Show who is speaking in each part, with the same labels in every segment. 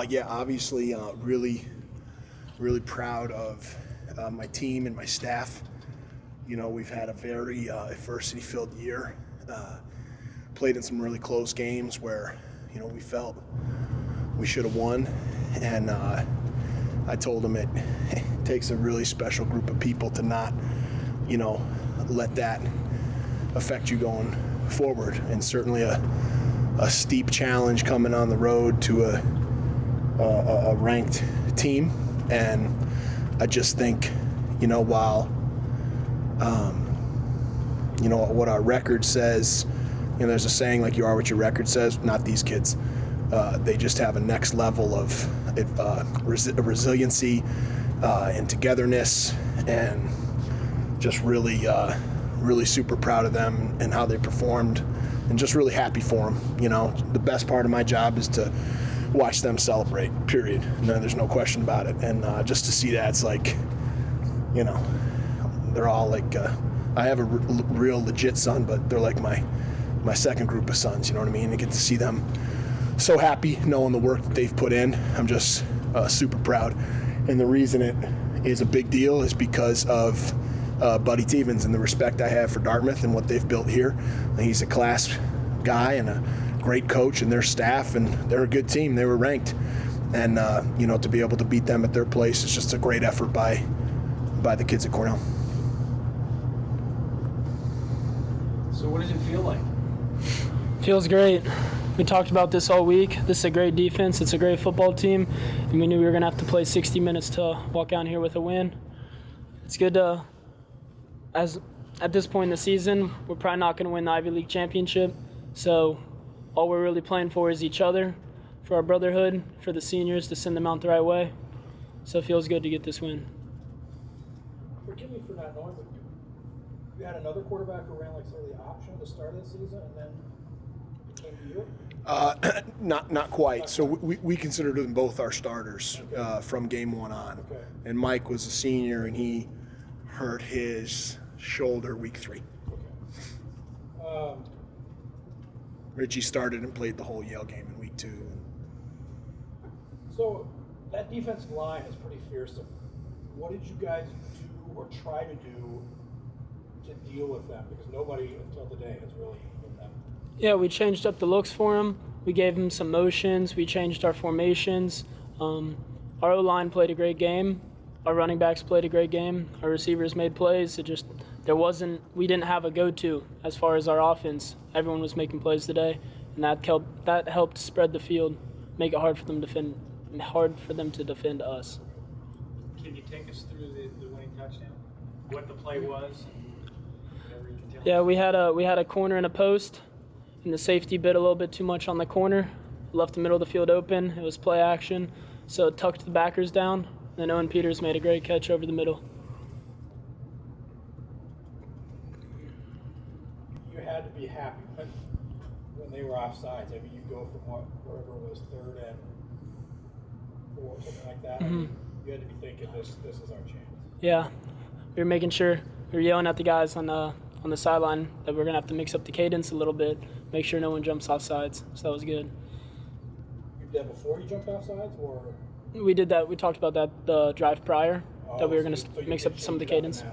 Speaker 1: Yeah, obviously, really, really proud of my team and my staff. You know, we've had a very adversity-filled year. Played in some really close games where, you know, we felt we should have won. And I told them it takes a really special group of people to not, you know, let that affect you going forward. And certainly a steep challenge coming on the road to a ranked team. And I just think, you know, while you know what our record says, you know, there's a saying like you are what your record says. Not these kids. They just have a next level of resiliency and togetherness, and just really, really super proud of them and how they performed, and just really happy for them. You know, the best part of my job is to watch them celebrate, period. No, there's no question about it. And just to see that, it's like, you know, they're all like, I have a real legit son, but they're like my second group of sons, you know what I mean? I get to see them so happy knowing the work that they've put in. I'm just super proud. And the reason it is a big deal is because of Buddy Stevens and the respect I have for Dartmouth and what they've built here. He's a class guy and a great coach, and their staff, and they're a good team. They were ranked. And, you know, to be able to beat them at their place is just a great effort by the kids at Cornell.
Speaker 2: So what does it feel like?
Speaker 3: Feels great. We talked about this all week. This is a great defense. It's a great football team. And we knew we were going to have to play 60 minutes to walk down here with a win. It's good to, as at this point in the season, we're probably not going to win the Ivy League championship. So all we're really playing for is each other, for our brotherhood, for the seniors to send them out the right way. So it feels good to get this win.
Speaker 4: Forgive me for not knowing, but you had another quarterback who ran like sort of the option at the start of the season, and then it came to you?
Speaker 1: Not quite. So we considered them both our starters from game one on.
Speaker 4: Okay.
Speaker 1: And Mike was a senior, and he hurt his shoulder week 3.
Speaker 4: Okay.
Speaker 1: Richie started and played the whole Yale game in week 2.
Speaker 4: So that defensive line is pretty fearsome. What did you guys do or try to do to deal with them? Because nobody until today has really hit them.
Speaker 3: Yeah, we changed up the looks for them. We gave them some motions. We changed our formations. Our O-line played a great game. Our running backs played a great game. Our receivers made plays. We didn't have a go-to as far as our offense. Everyone was making plays today, and that helped spread the field, make it hard for them to defend us.
Speaker 2: Can you take us through the winning touchdown? What the play was? Whatever you can tell
Speaker 3: Yeah,
Speaker 2: us.
Speaker 3: we had a corner and a post, and the safety bit a little bit too much on the corner. Left the middle of the field open. It was play action, so it tucked the backers down. Then Owen Peters made a great catch over the middle.
Speaker 4: You had to be happy when they were offsides. I mean, you go from whatever it was, 3rd and 4, something like that.
Speaker 3: Mm-hmm.
Speaker 4: You had to be thinking, this is our chance.
Speaker 3: Yeah, we were making sure we were yelling at the guys on the sideline that we're gonna have to mix up the cadence a little bit, make sure no one jumps off sides. So that was good.
Speaker 4: You did that before you jumped off sides, or?
Speaker 3: We did that. We talked about that the drive prior, that we were going
Speaker 4: so
Speaker 3: to
Speaker 4: you
Speaker 3: mix up some of the cadence.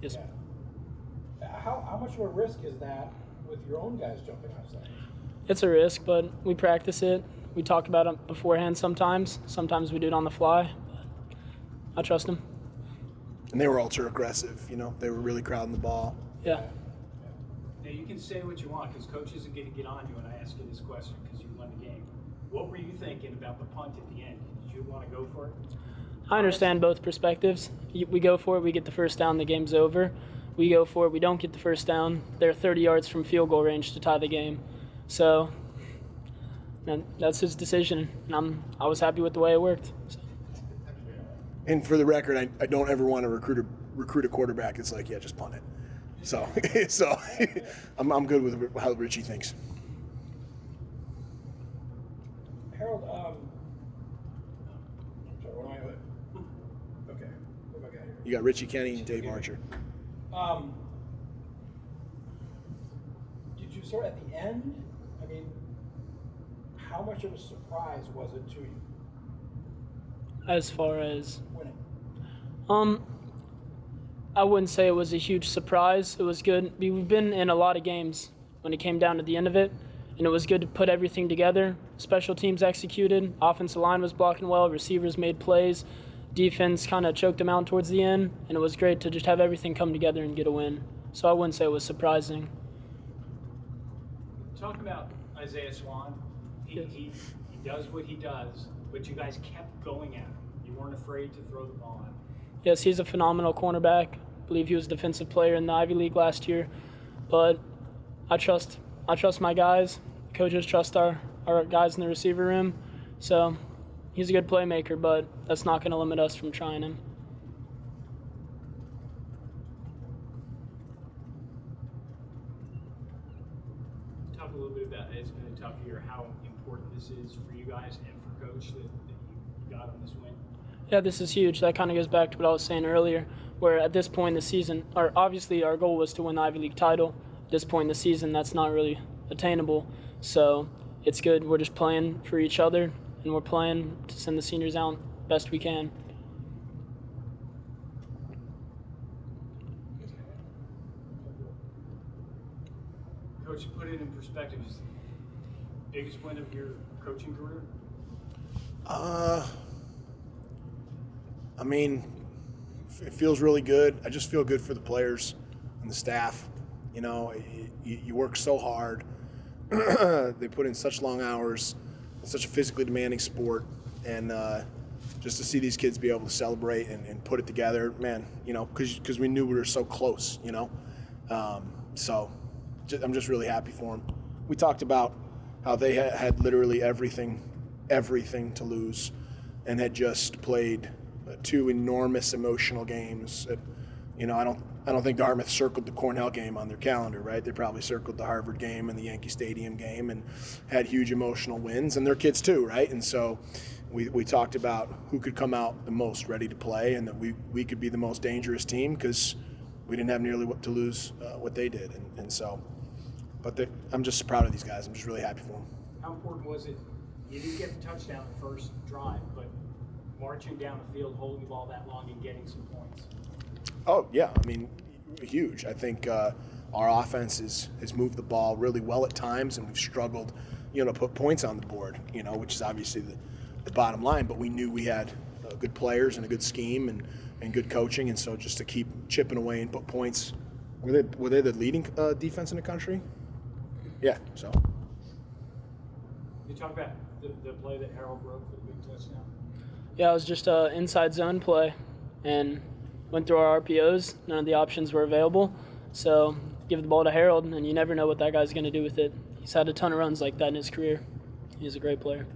Speaker 3: Yes.
Speaker 4: Yeah. How much of a risk is that with your own guys jumping off sides?
Speaker 3: It's a risk, but we practice it. We talk about it beforehand sometimes. Sometimes we do it on the fly. But I trust them.
Speaker 1: And they were ultra aggressive. You know, they were really crowding the ball.
Speaker 3: Yeah.
Speaker 2: Now, you can say what you want because coach isn't going to get on you when I ask you this question because you won the game. What were you thinking about the punt at the end? Did you want to go for it?
Speaker 3: I understand both perspectives. We go for it, we get the first down, the game's over. We go for it, we don't get the first down. They're 30 yards from field goal range to tie the game. So that's his decision, and I was happy with the way it worked. So.
Speaker 1: And for the record, I don't ever want to recruit a quarterback. It's like, yeah, just punt it. So I'm good with how Richie thinks.
Speaker 4: Harold, I'm sorry, what am I with? Okay, what have I got here?
Speaker 1: You got Richie Kenny and Dave Archer.
Speaker 4: Did you sort of at the end, I mean, how much of a surprise was it to you?
Speaker 3: As far as
Speaker 4: winning?
Speaker 3: I wouldn't say it was a huge surprise. It was good. We've been in a lot of games when it came down to the end of it, and it was good to put everything together. Special teams executed, offensive line was blocking well, receivers made plays, defense kind of choked them out towards the end, and it was great to just have everything come together and get a win. So I wouldn't say it was surprising.
Speaker 2: Talk about Isaiah Swan. He does what he does, but you guys kept going at him. You weren't afraid to throw the ball at him.
Speaker 3: Yes, he's a phenomenal cornerback. I believe he was defensive player in the Ivy League last year. But I trust my guys. Coaches trust our guys in the receiver room. So he's a good playmaker, but that's not going to limit us from trying him.
Speaker 2: Talk a little bit about it's been a tough year, how important this is for you guys and for Coach that you got on this win.
Speaker 3: Yeah, this is huge. That kind of goes back to what I was saying earlier, where at this point in the season, obviously our goal was to win the Ivy League title. At this point in the season, that's not really attainable. So it's good. We're just playing for each other, and we're playing to send the seniors out best we can.
Speaker 2: Coach, put it in perspective. Is the biggest win of your coaching career?
Speaker 1: I mean, it feels really good. I just feel good for the players and the staff. You know, you work so hard. They put in such long hours. It's such a physically demanding sport. And just to see these kids be able to celebrate and put it together, man, you know, because we knew we were so close, you know. So I'm just really happy for them. We talked about how they had literally everything to lose and had just played two enormous emotional games. You know, I don't think Dartmouth circled the Cornell game on their calendar, right? They probably circled the Harvard game and the Yankee Stadium game and had huge emotional wins, and their kids too, right? And so we talked about who could come out the most ready to play, and that we could be the most dangerous team because we didn't have nearly what to lose what they did, and so. But I'm just proud of these guys. I'm just really happy for them.
Speaker 2: How important was it? You didn't get the touchdown the first drive, but marching down the field, holding the ball that long, and getting some points.
Speaker 1: Oh, yeah. I mean, huge. I think our offense has moved the ball really well at times, and we've struggled, you know, to put points on the board, you know, which is obviously the bottom line. But we knew we had good players and a good scheme and good coaching, and so just to keep chipping away and put points. Were they the leading defense in the country? Yeah, so.
Speaker 2: You talk about the play that Harold broke for the big touchdown.
Speaker 3: Yeah, it was just an inside zone play, and went through our RPOs. None of the options were available, so give the ball to Harold, and you never know what that guy's going to do with it. He's had a ton of runs like that in his career. He's a great player.